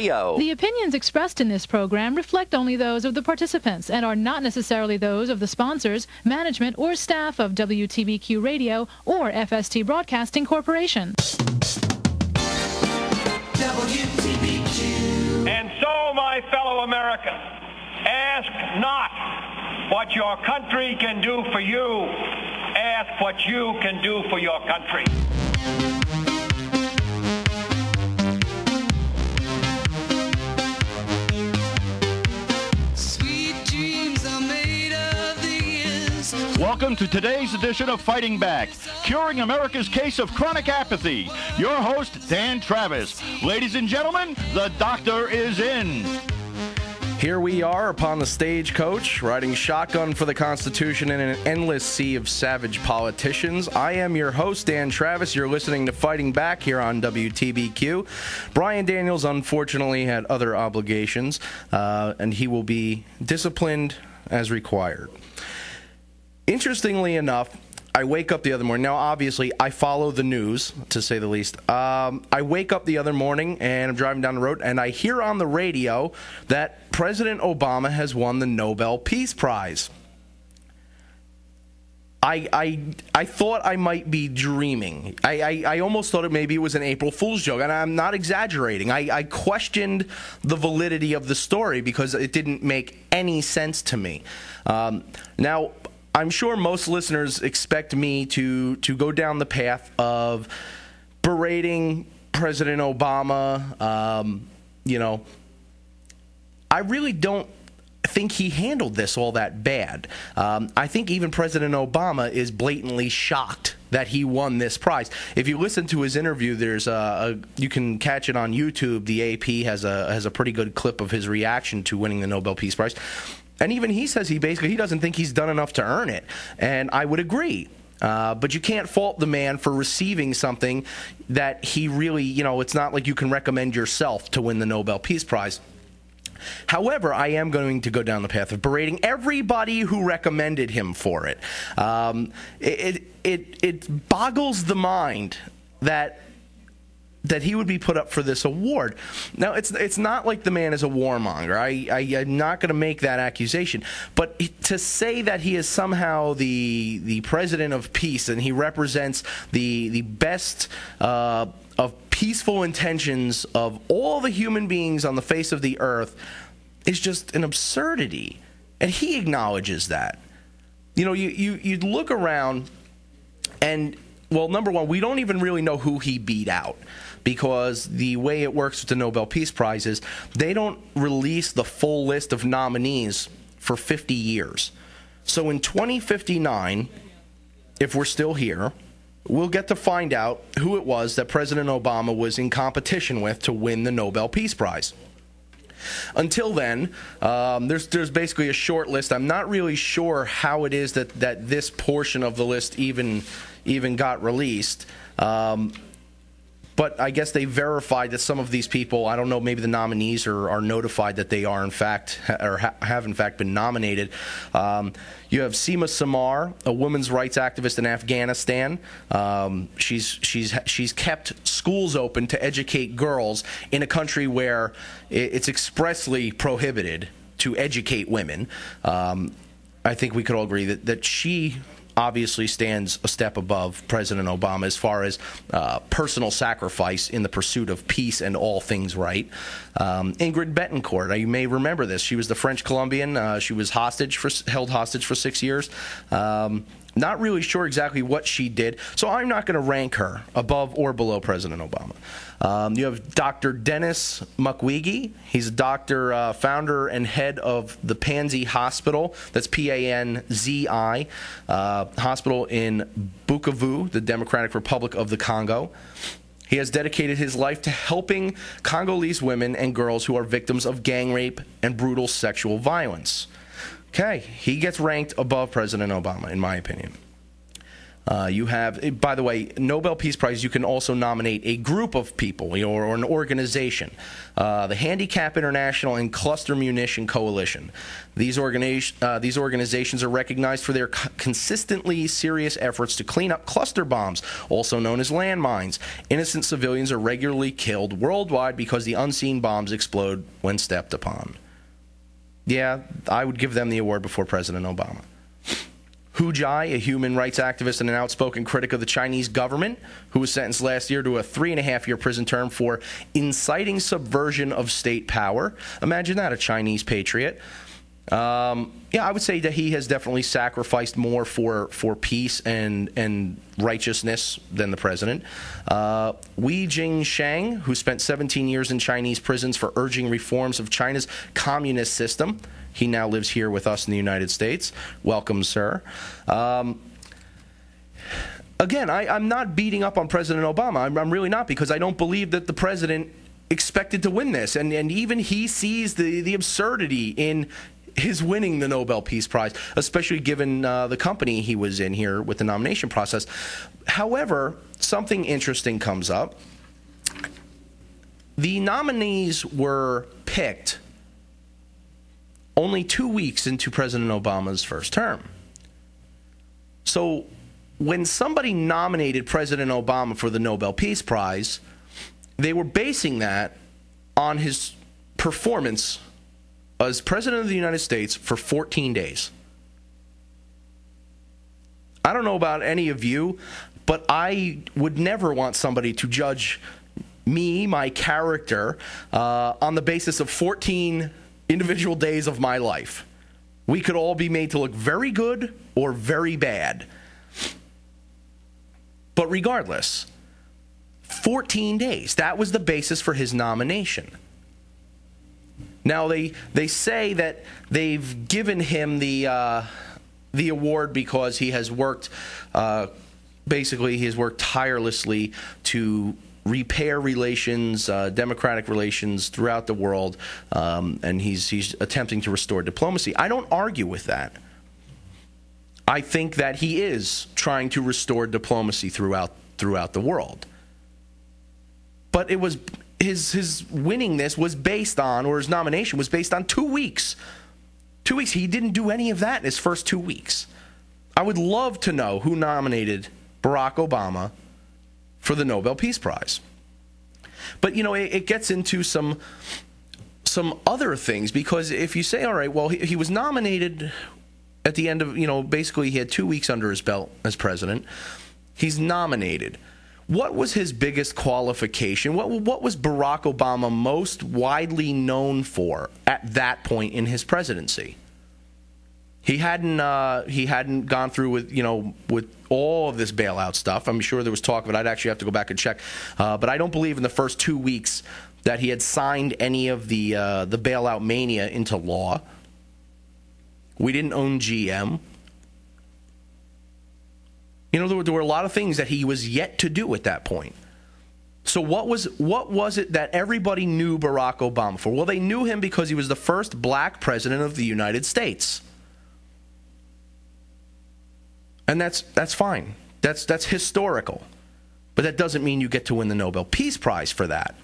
The opinions expressed in this program reflect only those of the participants and are not necessarily those of the sponsors, management, or staff of WTBQ Radio or FST Broadcasting Corporation. WTBQ. And so, my fellow Americans, ask not what your country can do for you. Ask what you can do for your country. Welcome to today's edition of Fighting Back, curing America's case of chronic apathy. Your host, Dan Travis. Ladies and gentlemen, the doctor is in. Here we are upon the stagecoach, riding shotgun for the Constitution in an endless sea of savage politicians. I am your host, Dan Travis. You're listening to Fighting Back here on WTBQ. Brian Daniels, unfortunately, had other obligations, and he will be disciplined as required. Interestingly enough, I wake up the other morning. Now, obviously, I follow the news, to say the least. I wake up the other morning, and I'm driving down the road, and I hear on the radio that President Obama has won the Nobel Peace Prize. I thought I might be dreaming. I almost thought maybe it was an April Fool's joke, and I'm not exaggerating. I questioned the validity of the story because it didn't make any sense to me. Now, I'm sure most listeners expect me to go down the path of berating President Obama. I really don't think he handled this all that bad. I think even President Obama is blatantly shocked that he won this prize. If you listen to his interview, there's you can catch it on YouTube. The AP has a pretty good clip of his reaction to winning the Nobel Peace Prize. And even he says he doesn't think he's done enough to earn it. And I would agree. But you can't fault the man for receiving something that he really, it's not like you can recommend yourself to win the Nobel Peace Prize. However, I am going to go down the path of berating everybody who recommended him for it. It boggles the mind that he would be put up for this award. Now, it's not like the man is a warmonger. I'm not going to make that accusation. But to say that he is somehow the president of peace and he represents the best of peaceful intentions of all the human beings on the face of the earth is just an absurdity. And he acknowledges that. You look around and, well, number one, we don't even really know who he beat out. Because the way it works with the Nobel Peace Prize is they don't release the full list of nominees for 50 years. So in 2059, if we're still here, we'll get to find out who it was that President Obama was in competition with to win the Nobel Peace Prize. Until then, there's basically a short list. I'm not really sure how it is that this portion of the list even got released. But I guess they verified that some of these people, I don't know, maybe the nominees are notified that they are in fact, or have in fact been nominated. You have Seema Samar, a women's rights activist in Afghanistan. She's kept schools open to educate girls in a country where it's expressly prohibited to educate women. I think we could all agree that she obviously stands a step above President Obama as far as personal sacrifice in the pursuit of peace and all things right. Ingrid Betancourt, you may remember this. She was the French Colombian. She was held hostage for 6 years. Not really sure exactly what she did, so I'm not going to rank her above or below President Obama. You have Dr. Dennis Mukwege. He's a doctor, founder and head of the Panzi Hospital. That's Panzi Hospital in Bukavu, the Democratic Republic of the Congo. He has dedicated his life to helping Congolese women and girls who are victims of gang rape and brutal sexual violence. Okay, he gets ranked above President Obama, in my opinion. You have, by the way, Nobel Peace Prize, you can also nominate a group of people, or an organization. The Handicap International and Cluster Munition Coalition. These organizations are recognized for their consistently serious efforts to clean up cluster bombs, also known as landmines. Innocent civilians are regularly killed worldwide because the unseen bombs explode when stepped upon. Yeah, I would give them the award before President Obama. Hu Jai, a human rights activist and an outspoken critic of the Chinese government, who was sentenced last year to a 3.5-year prison term for inciting subversion of state power. Imagine that, a Chinese patriot. Yeah, I would say that he has definitely sacrificed more for peace and righteousness than the president. Wei Jingsheng, who spent 17 years in Chinese prisons for urging reforms of China's communist system. He now lives here with us in the United States. Welcome, sir. Again, I'm not beating up on President Obama. I'm really not, because I don't believe that the president expected to win this. And even he sees the absurdity in his winning the Nobel Peace Prize, especially given the company he was in here with the nomination process. However, something interesting comes up. The nominees were picked only 2 weeks into President Obama's first term. So when somebody nominated President Obama for the Nobel Peace Prize, they were basing that on his performance as President of the United States for 14 days. I don't know about any of you, but I would never want somebody to judge me, my character, on the basis of 14 individual days of my life. We could all be made to look very good or very bad. But regardless, 14 days, that was the basis for his nomination. Now, they say that they've given him the award because he has worked, basically he has worked tirelessly to repair relations, democratic relations throughout the world, and he's attempting to restore diplomacy. I don't argue with that. I think that he is trying to restore diplomacy throughout the world. But it was his winning this was based on, or his nomination was based on 2 weeks. 2 weeks. He didn't do any of that in his first 2 weeks. I would love to know who nominated Barack Obama for the Nobel Peace Prize. But, you know, it gets into some other things, because if you say, all right, well, he was nominated at the end of, you know, basically he had 2 weeks under his belt as president. He's nominated. What was his biggest qualification? What was Barack Obama most widely known for at that point in his presidency? He hadn't gone through with all of this bailout stuff. I'm sure there was talk of it. I'd actually have to go back and check. But I don't believe in the first 2 weeks that he had signed any of the bailout mania into law. We didn't own GM. You know, there were a lot of things that he was yet to do at that point. So what was it that everybody knew Barack Obama for? Well, they knew him because he was the first black president of the United States. And that's fine. That's historical. But that doesn't mean you get to win the Nobel Peace Prize for that.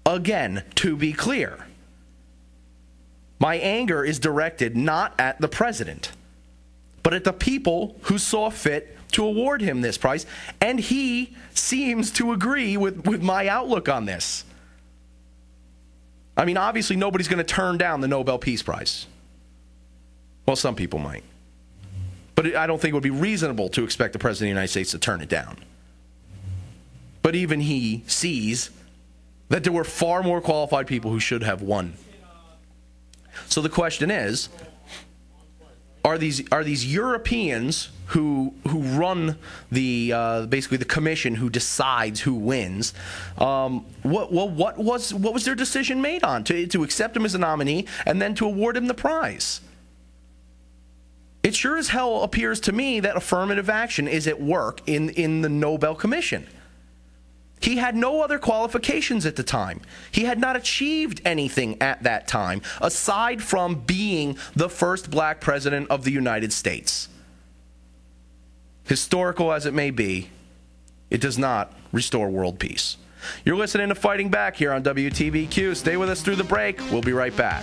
Again, to be clear, my anger is directed not at the president, but at the people who saw fit to award him this prize. And he seems to agree with my outlook on this. I mean, obviously, nobody's going to turn down the Nobel Peace Prize. Well, some people might. But I don't think it would be reasonable to expect the President of the United States to turn it down. But even he sees that there were far more qualified people who should have won. So the question is, are these Europeans who run the basically the commission who decides who wins? What was their decision made on to accept him as a nominee and then to award him the prize? It sure as hell appears to me that affirmative action is at work in the Nobel Commission. He had no other qualifications at the time. He had not achieved anything at that time, aside from being the first black president of the United States. historical as it may be, it does not restore world peace. You're listening to Fighting Back here on WTBQ. Stay with us through the break. We'll be right back.